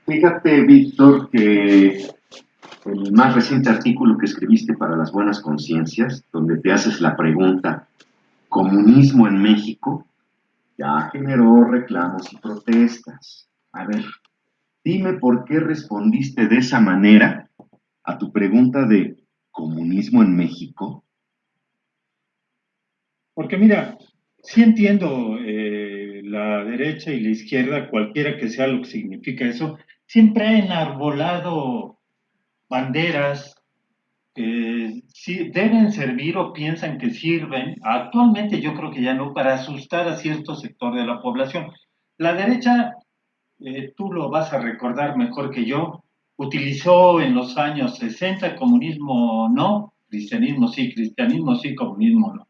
Fíjate, Víctor, que el más reciente artículo que escribiste para Las Buenas Conciencias, donde te haces la pregunta, ¿comunismo en México? Ya generó reclamos y protestas. A ver, dime por qué respondiste de esa manera a tu pregunta de ¿comunismo en México? Porque mira, sí entiendo la derecha y la izquierda, cualquiera que sea lo que significa eso, siempre ha enarbolado banderas que sí deben servir o piensan que sirven. Actualmente yo creo que ya no, para asustar a cierto sector de la población. La derecha, tú lo vas a recordar mejor que yo, utilizó en los años 60 comunismo no, cristianismo sí, comunismo no.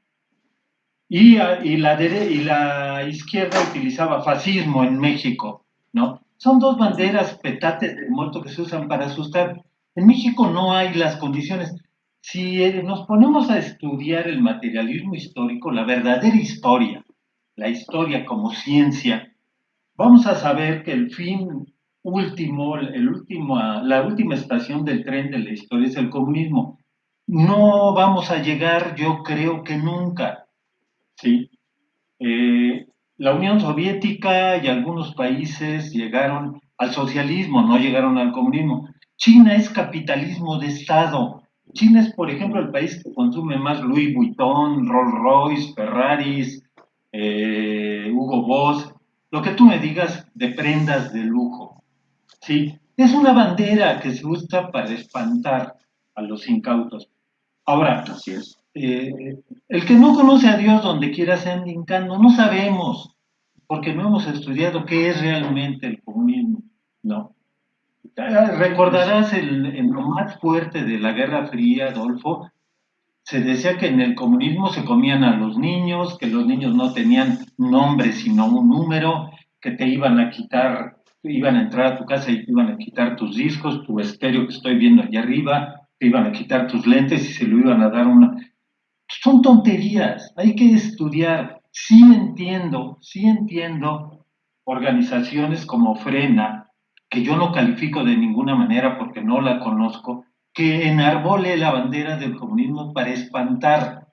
Y la izquierda utilizaba fascismo en México, ¿no? Son dos banderas petates de muerto que se usan para asustar. En México no hay las condiciones. Si nos ponemos a estudiar el materialismo histórico, la verdadera historia, la historia como ciencia, vamos a saber que el fin último, la última estación del tren de la historia es el comunismo. No vamos a llegar, yo creo que nunca, ¿sí? La Unión Soviética y algunos países llegaron al socialismo, no llegaron al comunismo. China es capitalismo de Estado. China es, por ejemplo, el país que consume más Louis Vuitton, Rolls Royce, Ferraris, Hugo Boss, lo que tú me digas de prendas de lujo. ¿Sí? Es una bandera que se usa para espantar a los incautos. Ahora, Así es. el que no conoce a Dios donde quiera se anda hincando, no sabemos, porque no hemos estudiado qué es realmente el comunismo, ¿no? Pues, Recordarás en lo más fuerte de la Guerra Fría, Adolfo, se decía que en el comunismo se comían a los niños, que los niños no tenían nombre sino un número, que te iban a quitar, iban a entrar a tu casa y te iban a quitar tus discos, tu estéreo que estoy viendo allá arriba, te iban a quitar tus lentes y se lo iban a dar una... Son tonterías, hay que estudiar. Sí entiendo organizaciones como Frena, que yo no califico de ninguna manera porque no la conozco, que enarbole la bandera del comunismo para espantar,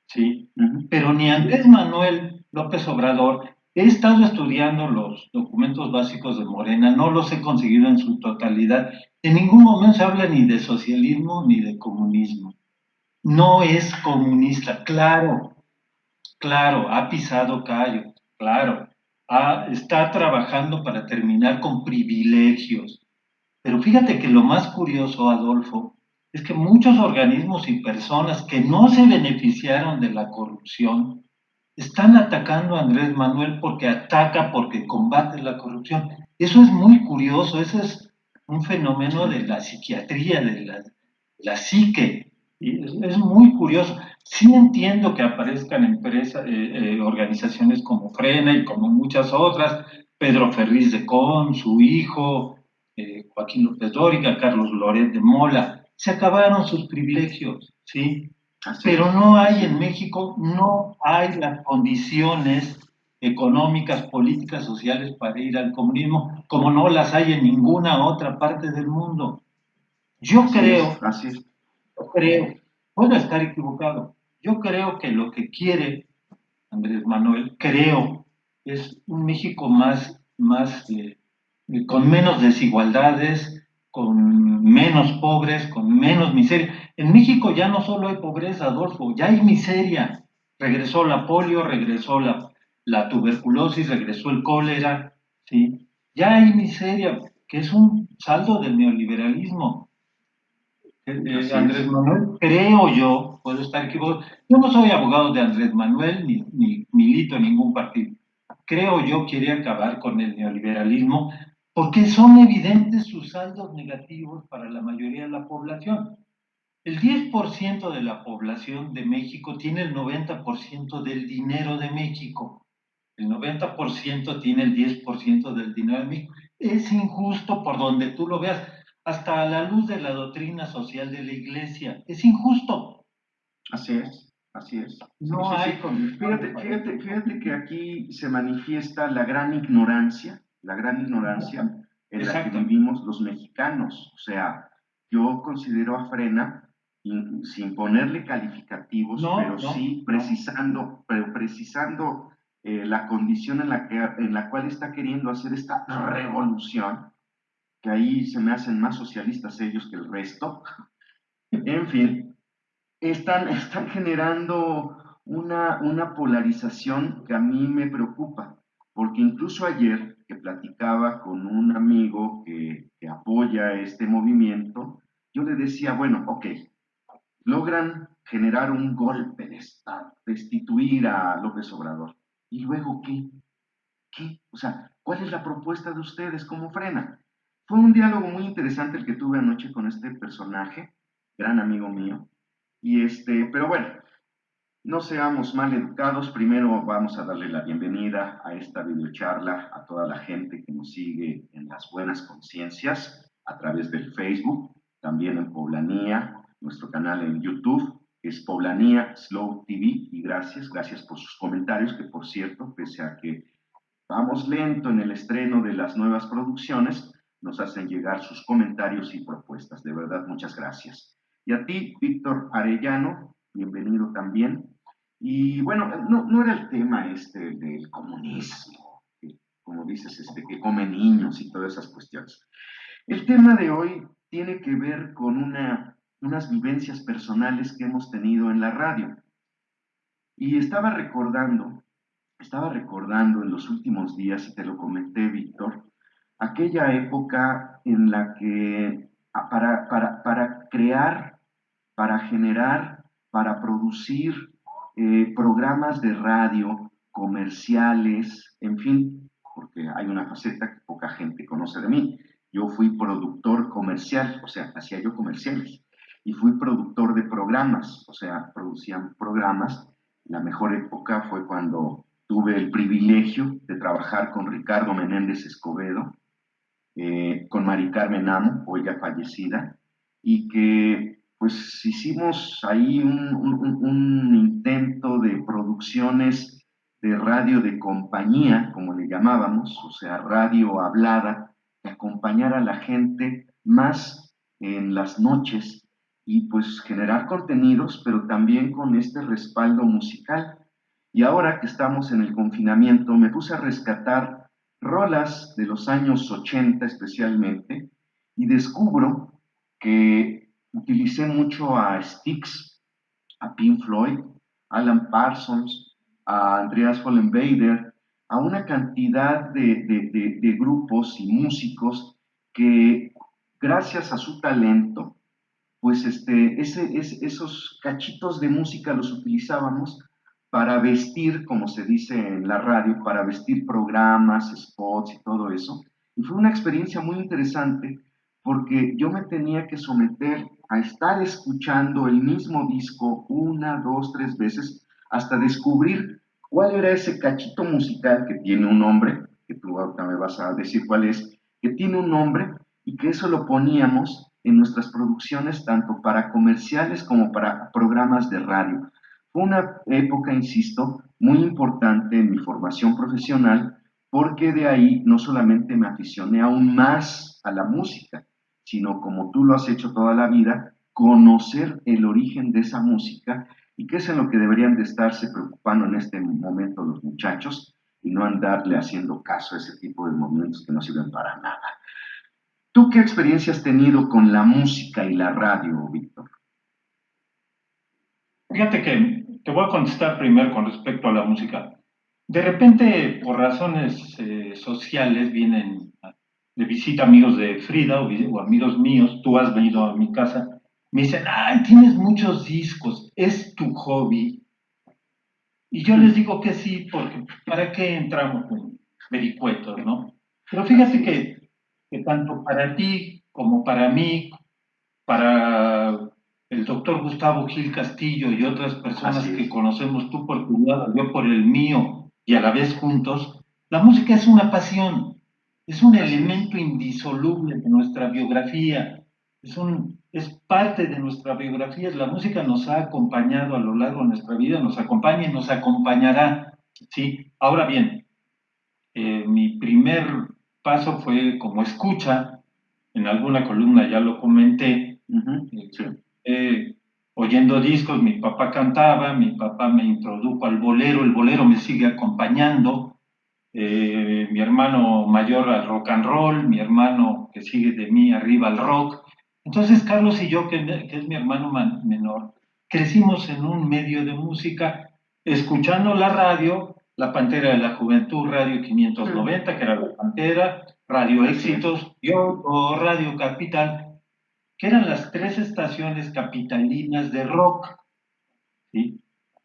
¿sí? Pero ni Andrés Manuel López Obrador, he estado estudiando los documentos básicos de Morena, no los he conseguido en su totalidad. En ningún momento se habla ni de socialismo ni de comunismo. No es comunista, claro, claro, ha pisado callo, claro, está trabajando para terminar con privilegios. Pero fíjate que lo más curioso, Adolfo, es que muchos organismos y personas que no se beneficiaron de la corrupción están atacando a Andrés Manuel porque ataca, porque combate la corrupción. Eso es muy curioso, eso es un fenómeno de la psiquiatría, de la psique. Y es muy curioso. Sí entiendo que aparezcan empresas, organizaciones como Frena y como muchas otras, Pedro Ferriz de Con, su hijo, Joaquín López Dóriga, Carlos Loret de Mola, se acabaron sus privilegios, ¿sí? así Pero es, no hay así en es. México, no hay las condiciones económicas, políticas, sociales para ir al comunismo, como no las hay en ninguna otra parte del mundo. Yo Así es, creo, así es. yo creo, puedo estar equivocado, yo creo que lo que quiere Andrés Manuel, creo, es un México con menos desigualdades, con menos pobres, con menos miseria. En México ya no solo hay pobreza, Adolfo, ya hay miseria. Regresó la polio, regresó la tuberculosis, regresó el cólera, ¿sí? Ya hay miseria, que es un saldo del neoliberalismo. Así Andrés es. Manuel, creo yo, puedo estar equivocado, yo no soy abogado de Andrés Manuel ni milito en ningún partido. Creo yo quiere acabar con el neoliberalismo porque son evidentes sus saldos negativos para la mayoría de la población. El 10% de la población de México tiene el 90% del dinero de México. El 90% tiene el 10% del dinero de México. Es injusto por donde tú lo veas. hasta a la luz de la doctrina social de la Iglesia. Es injusto. Así es, así es. No hay condiciones. Fíjate que aquí se manifiesta la gran ignorancia en la que Exacto. vivimos los mexicanos. O sea, yo considero a Frena, sin ponerle calificativos, pero sí precisando la condición en la cual está queriendo hacer esta revolución, que ahí se me hacen más socialistas ellos que el resto. En fin, están generando una polarización que a mí me preocupa, porque incluso ayer que platicaba con un amigo que apoya este movimiento, yo le decía, bueno, ok, logran generar un golpe de Estado, destituir a López Obrador. ¿Y luego qué? ¿Qué? O sea, ¿cuál es la propuesta de ustedes? ¿Cómo frena? Fue un diálogo muy interesante el que tuve anoche con este personaje, gran amigo mío. Pero bueno, no seamos mal educados. Primero vamos a darle la bienvenida a esta videocharla a toda la gente que nos sigue en las buenas conciencias a través del Facebook, también en Poblanía, nuestro canal en YouTube es Poblanía Slow TV y gracias por sus comentarios, que por cierto, pese a que vamos lento en el estreno de las nuevas producciones, nos hacen llegar sus comentarios y propuestas. De verdad, muchas gracias. Y a ti, Víctor Arellano, bienvenido también. Y bueno, no era el tema del comunismo, que, como dices, que come niños y todas esas cuestiones. El tema de hoy tiene que ver con unas vivencias personales que hemos tenido en la radio. Y estaba recordando en los últimos días, y te lo comenté, Víctor, aquella época en la que para crear, para generar, para producir programas de radio, comerciales, en fin, porque hay una faceta que poca gente conoce de mí. Yo fui productor comercial, o sea, hacía yo comerciales, y fui productor de programas, o sea, producían programas. La mejor época fue cuando tuve el privilegio de trabajar con Ricardo Menéndez Escobedo, con Mari Carmen Amo, hoy ya fallecida, y que pues hicimos ahí un intento de producciones de radio de compañía, como le llamábamos, o sea, radio hablada, que acompañara a la gente más en las noches y pues generar contenidos, pero también con este respaldo musical. Y ahora que estamos en el confinamiento, me puse a rescatar rolas de los años 80 especialmente, y descubro que utilicé mucho a Styx, a Pink Floyd, a Alan Parsons, a Andreas Hollenbader, a una cantidad de grupos y músicos que gracias a su talento, pues esos cachitos de música los utilizábamos para vestir, como se dice en la radio, para vestir programas, spots y todo eso. Y fue una experiencia muy interesante porque yo me tenía que someter a estar escuchando el mismo disco una, dos, tres veces hasta descubrir cuál era ese cachito musical que tiene un nombre, que tú ahorita me vas a decir cuál es, que tiene un nombre y que eso lo poníamos en nuestras producciones tanto para comerciales como para programas de radio. Fue una época, insisto, muy importante en mi formación profesional porque de ahí no solamente me aficioné aún más a la música, sino como tú lo has hecho toda la vida, conocer el origen de esa música y qué es en lo que deberían de estarse preocupando en este momento los muchachos y no andarle haciendo caso a ese tipo de movimientos que no sirven para nada. ¿Tú qué experiencia has tenido con la música y la radio, Víctor? Fíjate que te voy a contestar primero con respecto a la música. De repente, por razones sociales, vienen de visita amigos de Frida o amigos míos, tú has venido a mi casa, me dicen, ay, tienes muchos discos, ¿es tu hobby? Y yo les digo que sí, porque ¿para qué entramos con vericuetos, no? Pero fíjate que tanto para ti como para mí, para el doctor Gustavo Gil Castillo y otras personas que conocemos, tú por tu lado, yo por el mío, y a la vez juntos, la música es una pasión. es un Así es. elemento indisoluble de nuestra biografía, es parte de nuestra biografía. La música nos ha acompañado a lo largo de nuestra vida, nos acompaña y nos acompañará, ¿sí? Ahora bien, mi primer paso fue como escucha, en alguna columna ya lo comenté, Sí. eh, oyendo discos, mi papá cantaba, mi papá me introdujo al bolero, el bolero me sigue acompañando, mi hermano mayor al rock and roll, mi hermano que sigue de mí arriba al rock. Entonces Carlos y yo, que es mi hermano menor, crecimos en un medio de música, escuchando la radio, la Pantera de la Juventud, Radio 590, que era la Pantera, Radio Así es. Éxitos, o Radio Capital, que eran las tres estaciones capitalinas de rock, ¿sí?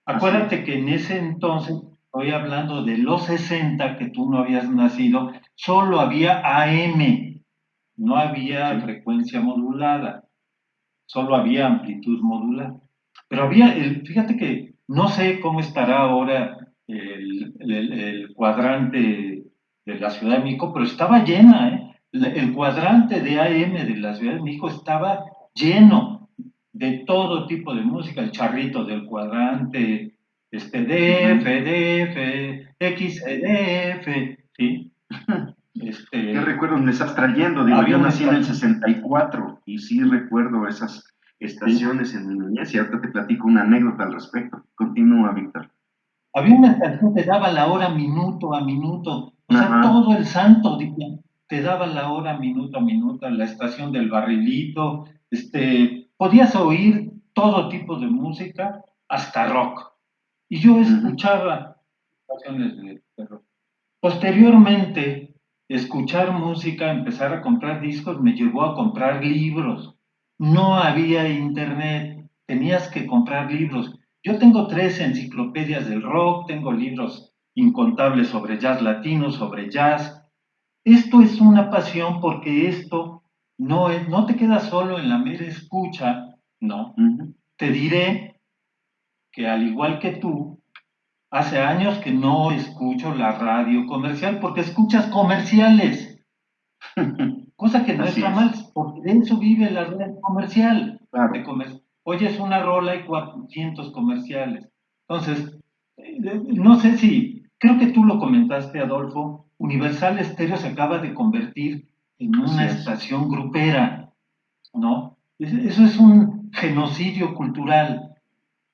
Así es. Acuérdate que en ese entonces, estoy hablando de los 60 que tú no habías nacido, solo había AM, no había Sí. frecuencia modulada, solo había amplitud modulada. Pero había, fíjate que no sé cómo estará ahora el cuadrante de la Ciudad de México, pero estaba llena, ¿eh? El cuadrante de AM de la Ciudad de México estaba lleno de todo tipo de música, el charrito del cuadrante, DF, Ujú. DF, XDF, ¿sí? ¿Qué Este, recuerdos me estás trayendo? Digo, había yo una nací en el estación, 64 y sí recuerdo esas ¿sí? estaciones en mi niñez y ahorita te platico una anécdota al respecto. Continúa, Víctor. Había una estación que daba la hora minuto a minuto, o sea, Ajá. todo el santo día te daba la hora minuto a minuto, la estación del barrilito, podías oír todo tipo de música, hasta rock. Y yo Ujú. escuchaba estaciones de rock. Posteriormente, escuchar música, empezar a comprar discos, me llevó a comprar libros. No había internet, tenías que comprar libros. Yo tengo 3 enciclopedias del rock, tengo libros incontables sobre jazz latino, sobre jazz. Esto es una pasión porque esto no te queda solo en la mera escucha, no. Ujú. Te diré que al igual que tú, hace años que no escucho la radio comercial porque escuchas comerciales, cosa que no Así está mal, es. porque de eso vive la red comercial. Claro. Oyes una rola y 400 comerciales. Entonces, no sé si, creo que tú lo comentaste, Adolfo, Universal Stereo se acaba de convertir en una Así es. estación grupera, ¿no? Eso es un genocidio cultural,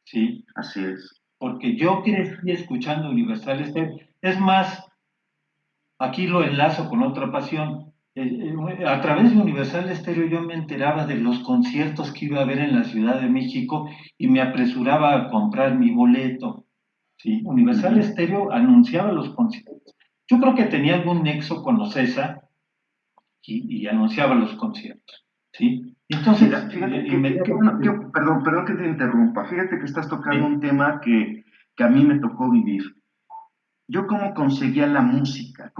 ¿sí? Así es. Porque yo crecí escuchando Universal Stereo. Es más, aquí lo enlazo con otra pasión. A través de Universal Stereo yo me enteraba de los conciertos que iba a haber en la Ciudad de México y me apresuraba a comprar mi boleto. ¿Sí? Universal Ujú. Stereo anunciaba los conciertos. Yo creo que tenía algún nexo con Ocesa y anunciaba los conciertos. ¿Sí? Mira, Entonces, fíjate inmediatamente, perdón que te interrumpa. Fíjate que estás tocando un ¿sí? tema que a mí me tocó vivir. Yo cómo conseguía la música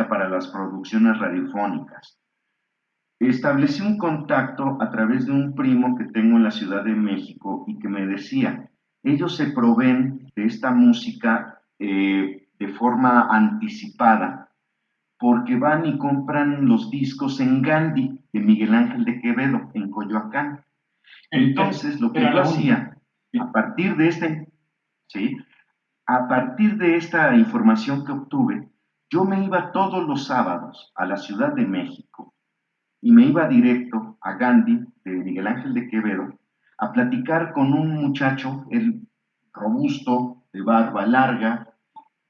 para las producciones radiofónicas. Establecí un contacto a través de un primo que tengo en la Ciudad de México y que me decía, ellos se proveen de esta música de forma anticipada porque van y compran los discos en Gandhi de Miguel Ángel de Quevedo en Coyoacán. Entonces, lo que Era yo la única. hacía, a ¿Sí? partir de este, ¿sí? A partir de esta información que obtuve, yo me iba todos los sábados a la Ciudad de México y me iba directo a Gandhi de Miguel Ángel de Quevedo a platicar con un muchacho, el robusto, de barba larga,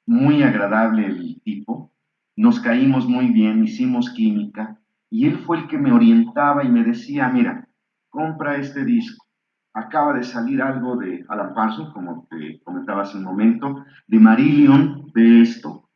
muy agradable el tipo, nos caímos muy bien, hicimos química y él fue el que me orientaba y me decía, mira, compra este disco. Acaba de salir algo de Alan Parsons, como te comentaba hace un momento, de Marillion, de esto,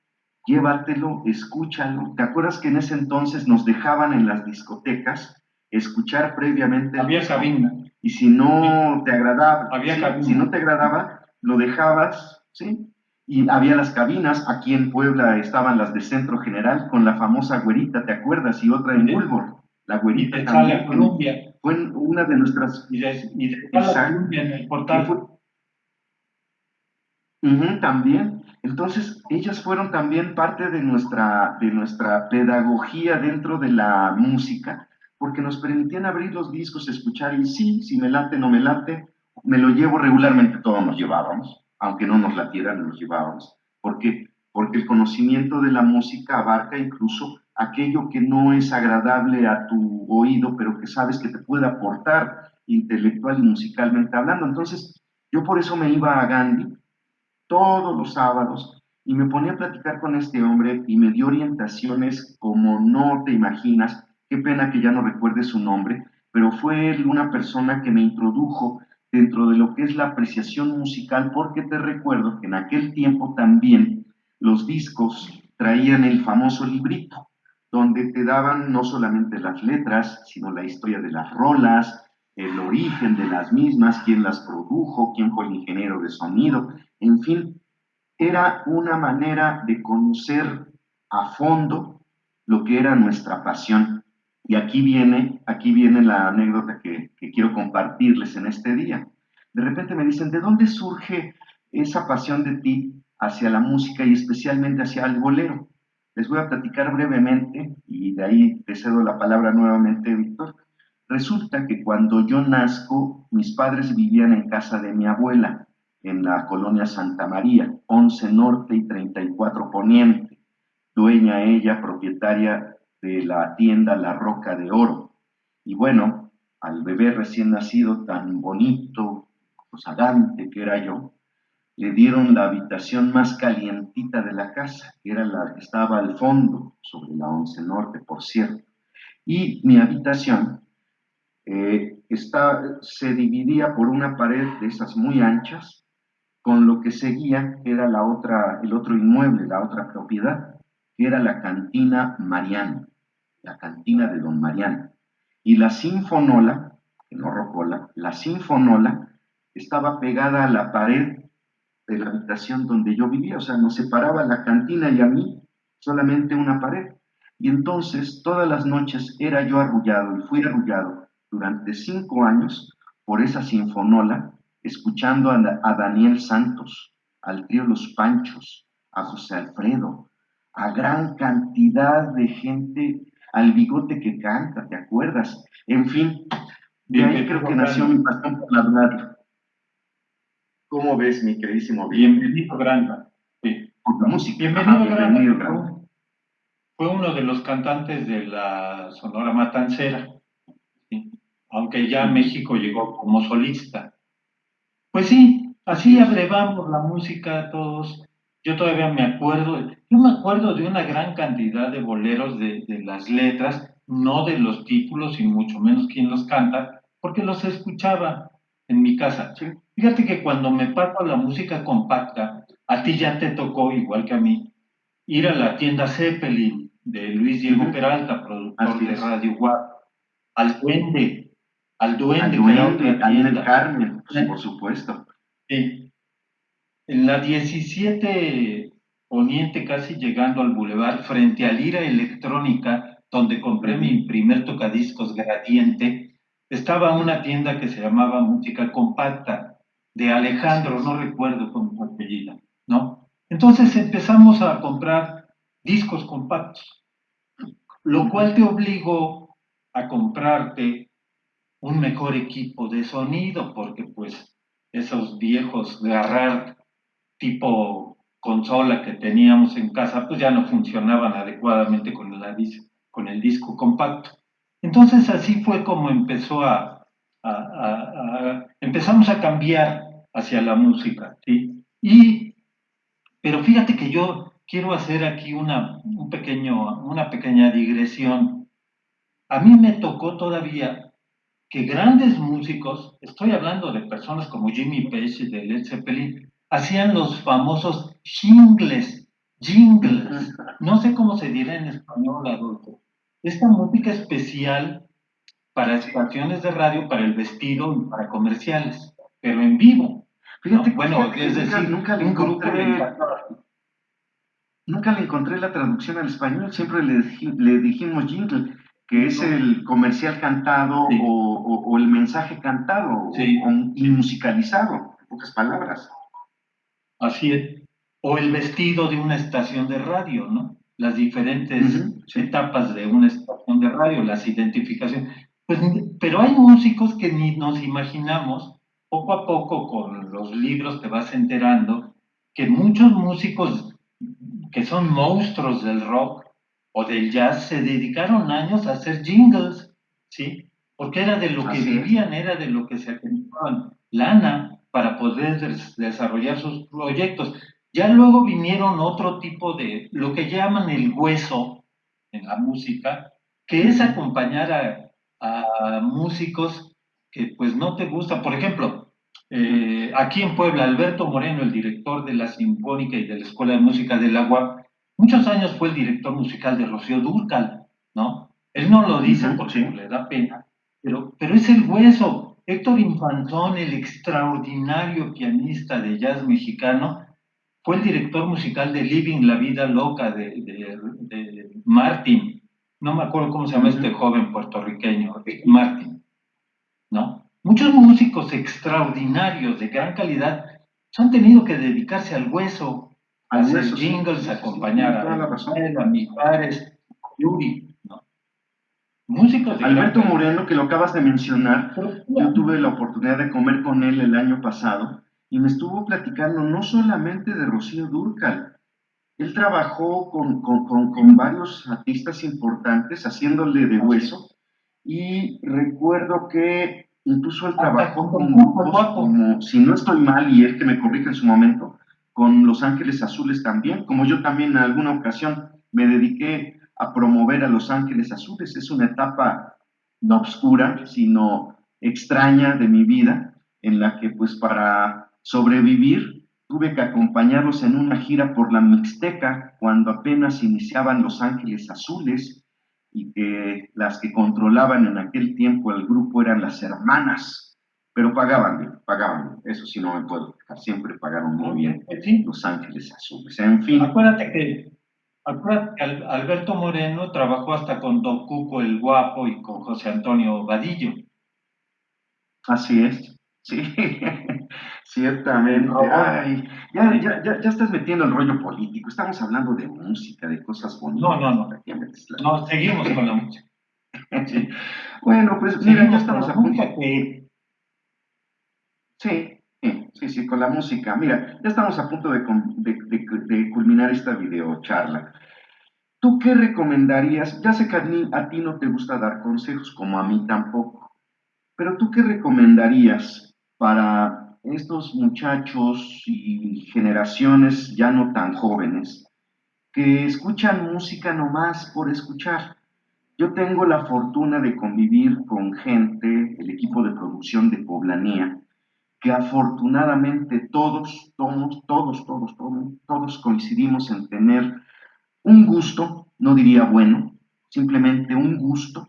llévatelo, escúchalo. ¿Te acuerdas que en ese entonces nos dejaban en las discotecas escuchar previamente el Había disco? cabina. Y si ¿Sí? no te agradaba, Había sí, si no cabina. te agradaba, lo dejabas, ¿sí? Y había las cabinas, aquí en Puebla estaban las de Centro General con la famosa güerita, ¿te acuerdas? Y otra Y en de, Woolworth, la y güerita de Sala también, que Columbia. fue una de nuestras, Y de Sala exacto, Columbia en el que fue, portal. Ujú, también. Entonces, ellas fueron también parte de nuestra pedagogía dentro de la música, porque nos permitían abrir los discos, escuchar y sí, si me late, no me late, me lo llevo regularmente, todos nos llevábamos, aunque no nos latieran, nos llevábamos. ¿Por qué? Porque el conocimiento de la música abarca incluso aquello que no es agradable a tu oído, pero que sabes que te puede aportar intelectual y musicalmente hablando. Entonces, yo por eso me iba a Gandhi todos los sábados y me ponía a platicar con este hombre y me dio orientaciones como no te imaginas. Qué pena que ya no recuerde su nombre, pero fue él una persona que me introdujo dentro de lo que es la apreciación musical, porque te recuerdo que en aquel tiempo también los discos traían el famoso librito, donde te daban no solamente las letras, sino la historia de las rolas, el origen de las mismas, quién las produjo, quién fue el ingeniero de sonido, en fin, era una manera de conocer a fondo lo que era nuestra pasión. Y aquí viene la anécdota que quiero compartirles en este día. De repente me dicen, ¿de dónde surge esa pasión de ti hacia la música y especialmente hacia el bolero? Les voy a platicar brevemente y de ahí te cedo la palabra nuevamente, Víctor. Resulta que cuando yo nazco, mis padres vivían en casa de mi abuela, en la colonia Santa María, 11 Norte y 34 Poniente, dueña ella, propietaria de la tienda La Roca de Oro. Y bueno, al bebé recién nacido, tan bonito, sagante que era yo, le dieron la habitación más calientita de la casa, que era la que estaba al fondo, sobre la 11 Norte, por cierto. Y mi habitación se dividía por una pared de esas muy anchas, con lo que seguía que era el otro inmueble, la otra propiedad, que era la cantina Mariano, la cantina de Don Mariano. Y la sinfonola, que no rocola, la sinfonola estaba pegada a la pared de la habitación donde yo vivía, o sea, nos separaba la cantina y a mí solamente una pared. Y entonces todas las noches era yo arrullado y fui arrullado durante 5 años por esa sinfonola, escuchando a Daniel Santos, al trío Los Panchos, a José Alfredo, a gran cantidad de gente, al bigote que canta, ¿te acuerdas? En fin, de ahí creo Bienvenido, que nació mi Granda. pasión por la radio. ¿Cómo ves, mi queridísimo Víctor? Bienvenido, Granda. Sí. Por la música. Ajá, Bienvenido, Granda, bienvenido, que grande. fue uno de los cantantes de la Sonora Matancera, ¿sí? Aunque ya a Ujú. México llegó como solista. Pues sí, Así así es. abrevamos la música todos. Yo todavía yo me acuerdo de una gran cantidad de boleros de las letras, no de los títulos y mucho menos quién los canta, porque los escuchaba en mi casa. Sí, Fíjate que cuando me paso a la música compacta, a ti ya te tocó, igual que a mí, ir a la tienda Zeppelin de Luis Diego ujú, Peralta, productor así de es. Radio WAP, al Duende, al Al Duende, que era Duende, otra ahí en el tienda. Carmen, pues, por supuesto. Sí, en la 17 Poniente, casi llegando al bulevar, frente a Lira Electrónica, donde compré Ujú, mi primer tocadiscos Gradiente, estaba una ujú, tienda que se llamaba Música Compacta, de así Alejandro, es. no recuerdo con su apellido, ¿no? Entonces empezamos a comprar discos compactos, lo Ujú, cual te obligó a comprarte un mejor equipo de sonido, porque pues esos viejos Garrard tipo consola que teníamos en casa, pues ya no funcionaban adecuadamente con el disco compacto. Entonces así fue como empezamos a cambiar hacia la música, ¿sí? Pero fíjate que yo quiero hacer aquí una pequeña digresión. A mí me tocó todavía que grandes músicos, estoy hablando de personas como Jimmy Page de Led Zeppelin, hacían los famosos jingles, ujú. no sé cómo se dirá en español, Adolfo. Esta música especial para estaciones de radio, para el vestido y para comerciales, pero en vivo, ¿no? Bueno, Fíjate que es decir, un grupo le encantaba. nunca le encontré la traducción al español, siempre le dijimos jingle, que es el comercial cantado Sí, o el mensaje cantado sí, y musicalizado, en pocas palabras. Así es. O el vestido de una estación de radio, ¿no? Las diferentes Sí. etapas de una estación de radio, las identificaciones. Pues, pero hay músicos que ni nos imaginamos, poco a poco con los libros te vas enterando, que muchos músicos que son monstruos del rock o del jazz se dedicaron años a hacer jingles, ¿sí? Porque era de lo que Así es. vivían, era de lo que se acumulaban lana para poder desarrollar sus proyectos. Ya luego vinieron otro tipo de, lo que llaman el hueso en la música, que es acompañar a músicos que pues no te gustan. Por ejemplo, aquí en Puebla, Alberto Moreno, el director de la Sinfónica y de la Escuela de Música del Agua, muchos años fue el director musical de Rocío Dúrcal, ¿no? Él no lo dice porque Sí. le da pena, pero es el hueso. Héctor Infanzón, el extraordinario pianista de jazz mexicano, fue el director musical de Living la Vida Loca de Martin. No me acuerdo cómo se llama este joven puertorriqueño, Martin, ¿no? Muchos músicos extraordinarios de gran calidad han tenido que dedicarse al hueso, a Al hacer hueso, sí. jingles, a acompañar Tienes a toda la razón. Emanuel, a Mijares, a Yuri, ¿no? Músicos de gran Alberto calidad. Moreno, que lo acabas de mencionar, yo tuve la oportunidad de comer con él el año pasado y me estuvo platicando no solamente de Rocío Dúrcal, él trabajó con varios artistas importantes haciéndole de hueso y recuerdo que incluso él Hasta trabajó con con Cuco, el grupos guapo. como, si no estoy mal y él que me corrija en su momento, con Los Ángeles Azules también, como yo también en alguna ocasión me dediqué a promover a Los Ángeles Azules. Es una etapa no obscura, sino extraña de mi vida, en la que pues para sobrevivir tuve que acompañarlos en una gira por la Mixteca cuando apenas iniciaban Los Ángeles Azules y que las que controlaban en aquel tiempo el grupo eran las hermanas, pero pagaban bien, eso sí no me puedo quejar, siempre pagaron muy bien Sí, Los Ángeles Azules. En fin, acuérdate que Alberto Moreno trabajó hasta con Don Cuco el Guapo y con José Antonio Vadillo. así es, sí, El ciertamente. robot. Ay, Sí. ya estás metiendo el rollo político. Estamos hablando de música, de cosas No, no, bonitas. no. ¿Para qué metes la... No, seguimos con la música. Sí. Bueno, pues mira, ya Seguimos con estamos la a punto. música que Sí, con la música. Mira, ya estamos a punto de culminar esta videocharla. ¿Tú qué recomendarías? Ya sé que a ti no te gusta dar consejos, como a mí tampoco, pero ¿tú qué recomendarías para estos muchachos y generaciones ya no tan jóvenes que escuchan música nomás por escuchar? Yo tengo la fortuna de convivir con gente, el equipo de producción de Poblanía, que afortunadamente todos coincidimos en tener un gusto, no diría bueno, simplemente un gusto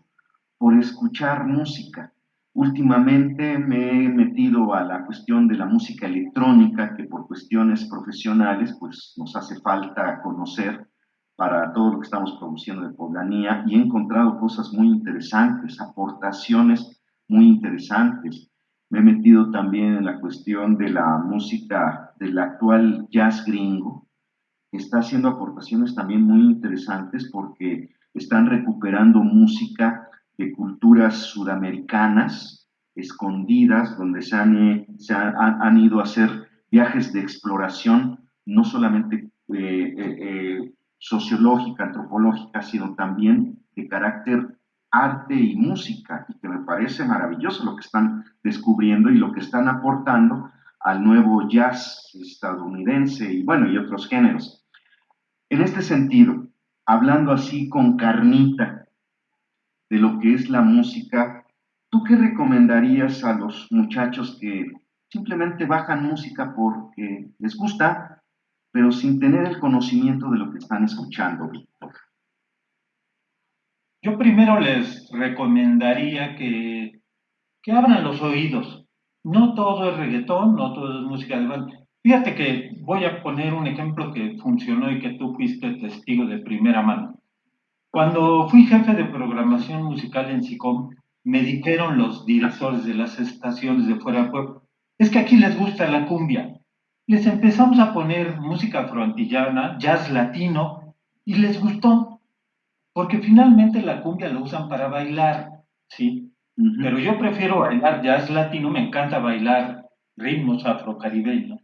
por escuchar música. Últimamente me he metido a la cuestión de la música electrónica, que por cuestiones profesionales pues nos hace falta conocer para todo lo que estamos produciendo de Poblanía, y he encontrado cosas muy interesantes, aportaciones muy interesantes. Me he metido también en la cuestión de la música del actual jazz gringo, que está haciendo aportaciones también muy interesantes porque están recuperando música de culturas sudamericanas escondidas, donde han ido a hacer viajes de exploración, no solamente sociológica, antropológica, sino también de carácter arte y música, y que me parece maravilloso lo que están descubriendo y lo que están aportando al nuevo jazz estadounidense y bueno, y otros géneros. En este sentido, hablando así con carnita de lo que es la música, ¿tú qué recomendarías a los muchachos que simplemente bajan música porque les gusta, pero sin tener el conocimiento de lo que están escuchando, Víctor? yo primero les recomendaría que abran los oídos. No todo es reggaetón, no todo es música de banda. Fíjate que voy a poner un ejemplo que funcionó y que tú fuiste testigo de primera mano. Cuando fui jefe de programación musical en SICOM, me dijeron los directores de las estaciones de fuera de Puebla, es que aquí les gusta la cumbia. les empezamos a poner música afroantillana, jazz latino, y les gustó, porque finalmente la cumbia la usan para bailar, ¿sí? Pero yo prefiero bailar jazz latino, me encanta bailar ritmos afrocaribeños,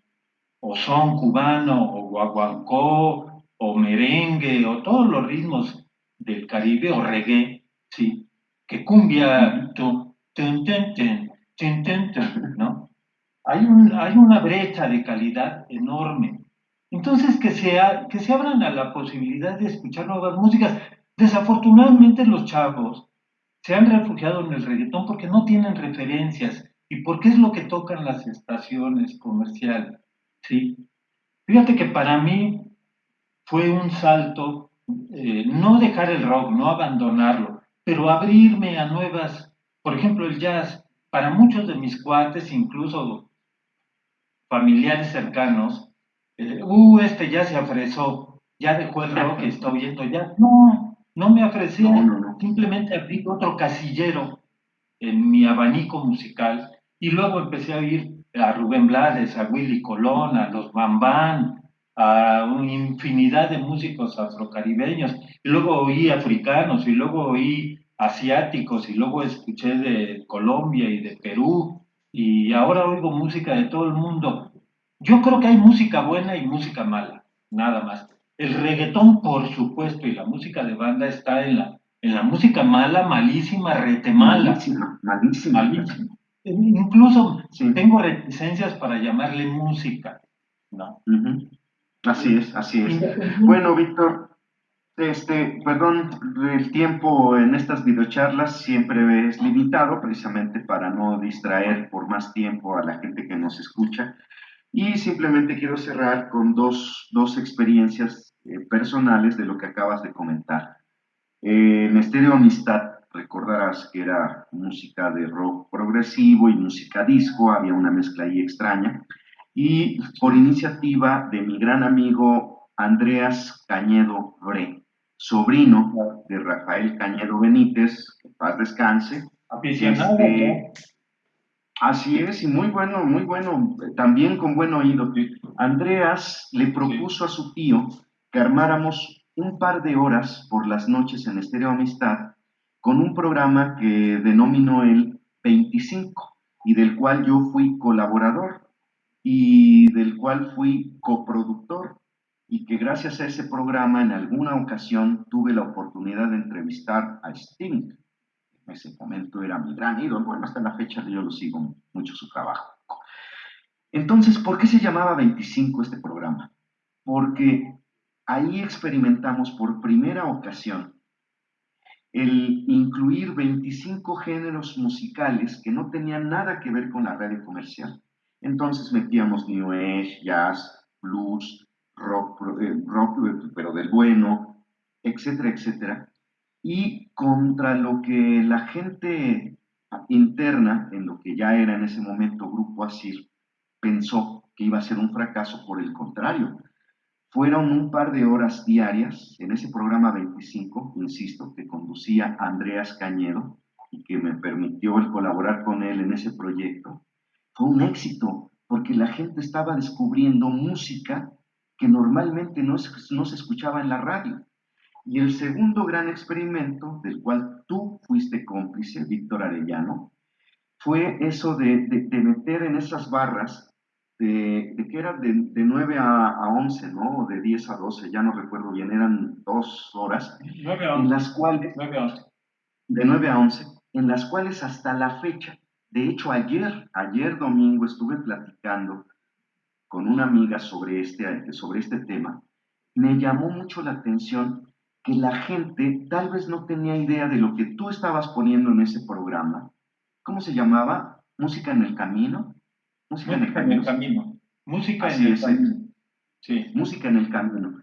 o son cubano, o guaguancó, o merengue, o todos los ritmos del Caribe, o reggae, ¿sí? Que cumbia, ¿no? Hay una brecha de calidad enorme. Entonces, que se abran a la posibilidad de escuchar nuevas músicas. Desafortunadamente, los chavos se han refugiado en el reggaetón porque no tienen referencias y porque es lo que tocan las estaciones comerciales, ¿sí? Fíjate que para mí fue un salto, no dejar el rock, no abandonarlo, pero abrirme a nuevas, por ejemplo, el jazz. Para muchos de mis cuates, incluso familiares cercanos, este ya se afresó, ya dejó el rock y está oyendo ya. No, no me afresé, simplemente abrí otro casillero en mi abanico musical y luego empecé a oír a Rubén Blades, a Willy Colón, a los Bambán, a una infinidad de músicos afrocaribeños, y luego oí africanos, y luego oí asiáticos, y luego escuché de Colombia y de Perú, y ahora oigo música de todo el mundo. Yo creo que hay música buena y música mala, nada más. El reggaetón, por supuesto, y la música de banda está en la música mala, malísima, rete mala, Malísima, malísima. malísima. Incluso Sí. tengo reticencias para llamarle música, ¿no? Así es, así es. Bueno, Víctor, perdón, el tiempo en estas videocharlas siempre es limitado, precisamente para no distraer por más tiempo a la gente que nos escucha. Y simplemente quiero cerrar con dos experiencias personales de lo que acabas de comentar. En Estéreo Amistad, recordarás que era música de rock progresivo y música disco, había una mezcla ahí extraña. Y por iniciativa de mi gran amigo Andreas Cañedo Bre, sobrino de Rafael Cañedo Benítez, que paz descanse. Aficionado, ¿no? Así es, y muy bueno, también con buen oído. Andreas le propuso a su tío que armáramos un par de horas por las noches en Estéreo Amistad con un programa que denominó él 25 y del cual yo fui colaborador y del cual fui coproductor y que gracias a ese programa en alguna ocasión tuve la oportunidad de entrevistar a Sting. En ese momento era mi gran ídolo, bueno, hasta la fecha yo lo sigo mucho su trabajo. Entonces, ¿por qué se llamaba 25 este programa? Porque ahí experimentamos por primera ocasión el incluir 25 géneros musicales que no tenían nada que ver con la radio comercial. Entonces metíamos New Age, jazz, blues, rock pero del bueno, etcétera, etcétera. Y contra lo que la gente interna, en lo que ya era en ese momento Grupo Asir, pensó que iba a ser un fracaso, por el contrario. Fueron un par de horas diarias en ese programa 25, insisto, que conducía Andreas Cañedo y que me permitió el colaborar con él en ese proyecto. Fue un éxito porque la gente estaba descubriendo música que normalmente no se escuchaba en la radio. Y el segundo gran experimento, del cual tú fuiste cómplice, Víctor Arellano, fue eso de meter en esas barras, que era de 9 a 11, ¿no? O de 10 a 12, ya no recuerdo bien, eran 2 horas, 9 a en 11. las cuales, 9 a 11. de 9 a 11, en las cuales hasta la fecha, de hecho ayer domingo estuve platicando con una amiga sobre este tema, me llamó mucho la atención que la gente tal vez no tenía idea de lo que tú estabas poniendo en ese programa. ¿Cómo se llamaba? ¿Música en el camino? ¿Música en el Música en el camino? Sí. camino. Música en Así el es, camino. Sí. música en el camino.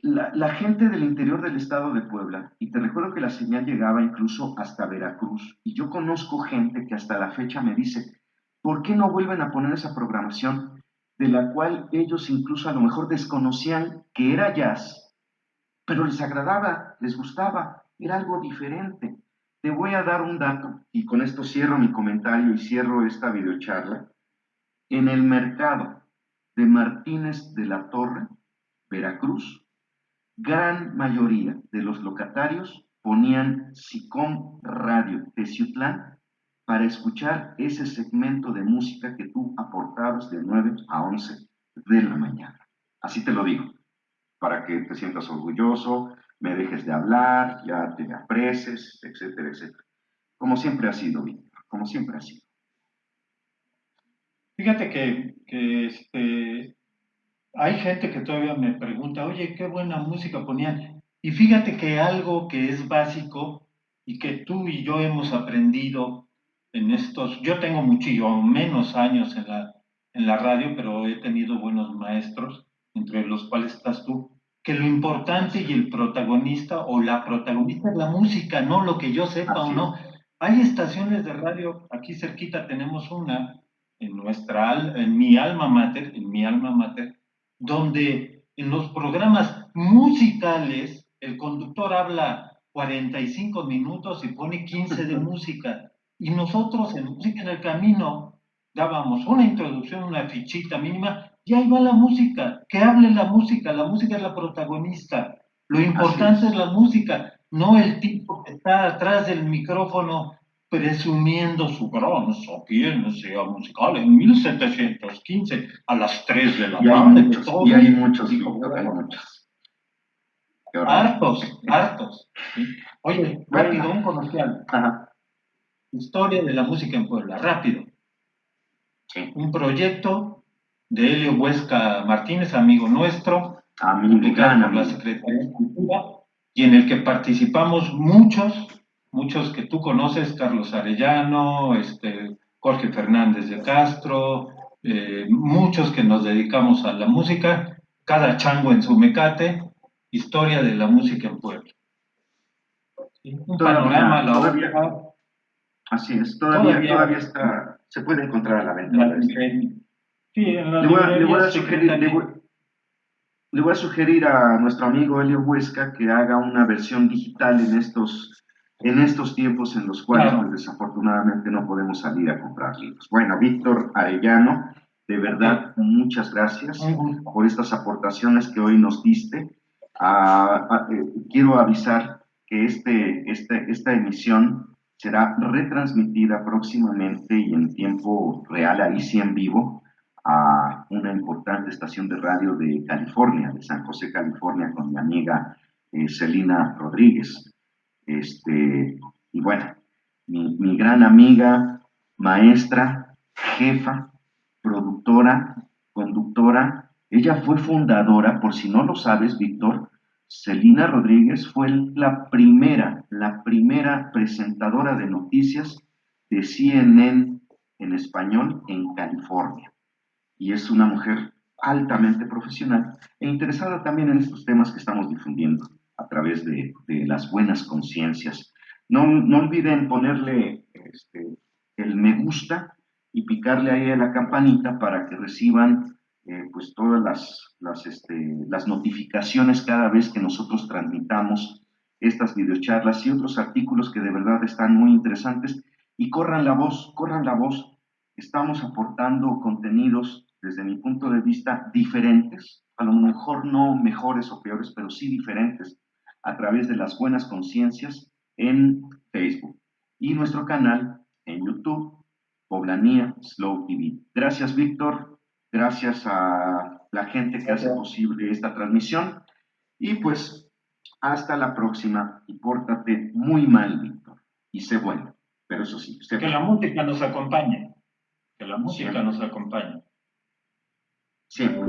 La gente del interior del estado de Puebla, y te recuerdo que la señal llegaba incluso hasta Veracruz, y yo conozco gente que hasta la fecha me dice, ¿por qué no vuelven a poner esa programación de la cual ellos incluso a lo mejor desconocían que era jazz, pero les agradaba, les gustaba, era algo diferente? Te voy a dar un dato, y con esto cierro mi comentario y cierro esta videocharla. En el mercado de Martínez de la Torre, Veracruz, gran mayoría de los locatarios ponían SICOM Radio Teciutlán para escuchar ese segmento de música que tú aportabas de 9 a 11 de la mañana. Así te lo digo, para que te sientas orgulloso, me dejes de hablar, ya te aprecies, etcétera, etcétera. Como siempre ha sido, Víctor, como siempre ha sido. Fíjate que hay gente que todavía me pregunta, oye, qué buena música ponían. Y fíjate que algo que es básico y que tú y yo hemos aprendido en estos, yo tengo muchísimo menos años en la radio, pero he tenido buenos maestros, entre los cuales estás tú, que lo importante y el protagonista o la protagonista es la música, no lo que yo sepa o Así no. es. Hay estaciones de radio, aquí cerquita tenemos una, en mi alma mater, donde en los programas musicales el conductor habla 45 minutos y pone 15 de música. Y nosotros en Música en el Camino dábamos una introducción, una fichita mínima, y ahí va que hable la música es la protagonista. Lo Así importante es es. la música, no el tipo que está atrás del micrófono presumiendo su gran sapiencia musical en 1715 a las 3 de la tarde, que Y todo hay el muchos, dijo, Víctor, hay bueno, muchos. Qué horror. hartos, hartos. ¿Sí? Oye, rápido, Bueno, un comercial. ajá, Historia de la música en Puebla, rápido. sí. Un proyecto de Helio Huesca Martínez, amigo nuestro, Amigo, publicado gran por la amigo. Secretaría de Cultura, y en el que participamos muchos que tú conoces, Carlos Arellano, Jorge Fernández de Castro, muchos que nos dedicamos a la música, cada chango en su mecate, historia de la música en Puebla. ¿Sí? Un panorama, Todavía, la todavía, ópera, así es, todavía todavía está, se puede encontrar a la en venta, las ¿verdad? librerías. Sí, en las Le voy librerías a sugerir, secretarias. le voy a sugerir a nuestro amigo Helio Huesca que haga una versión digital en estos tiempos en los cuales, pues Claro, desafortunadamente, no podemos salir a comprar libros. Bueno, Víctor Arellano, de ok, verdad, muchas un gracias gusto. por estas aportaciones que hoy nos diste. Quiero avisar que esta emisión será retransmitida próximamente y en tiempo real, ahí sí en vivo, a una importante estación de radio de California, de San José, California, con mi amiga Celina Rodríguez. Y bueno, mi gran amiga, maestra, jefa, productora, conductora, ella fue fundadora, por si no lo sabes, Víctor, Celina Rodríguez fue la primera presentadora de noticias de CNN en español en California. Y es una mujer altamente profesional e interesada también en estos temas que estamos difundiendo a través de las buenas conciencias. No olviden ponerle el me gusta y picarle ahí a la campanita para que reciban pues todas las notificaciones cada vez que nosotros transmitamos estas videocharlas y otros artículos que de verdad están muy interesantes. Y corran la voz. Estamos aportando contenidos desde mi punto de vista diferentes, a lo mejor no mejores o peores, pero sí diferentes, a través de las buenas conciencias en Facebook y nuestro canal en YouTube, Poblanía Slow TV. Gracias, Víctor. Gracias a la gente que hace Gracias. posible esta transmisión. Y pues, hasta la próxima. Y pórtate muy mal, Víctor. Y sé bueno. Pero eso sí, sé Que la bueno. música nos acompañe, que la música Siempre. nos acompañe. Siempre.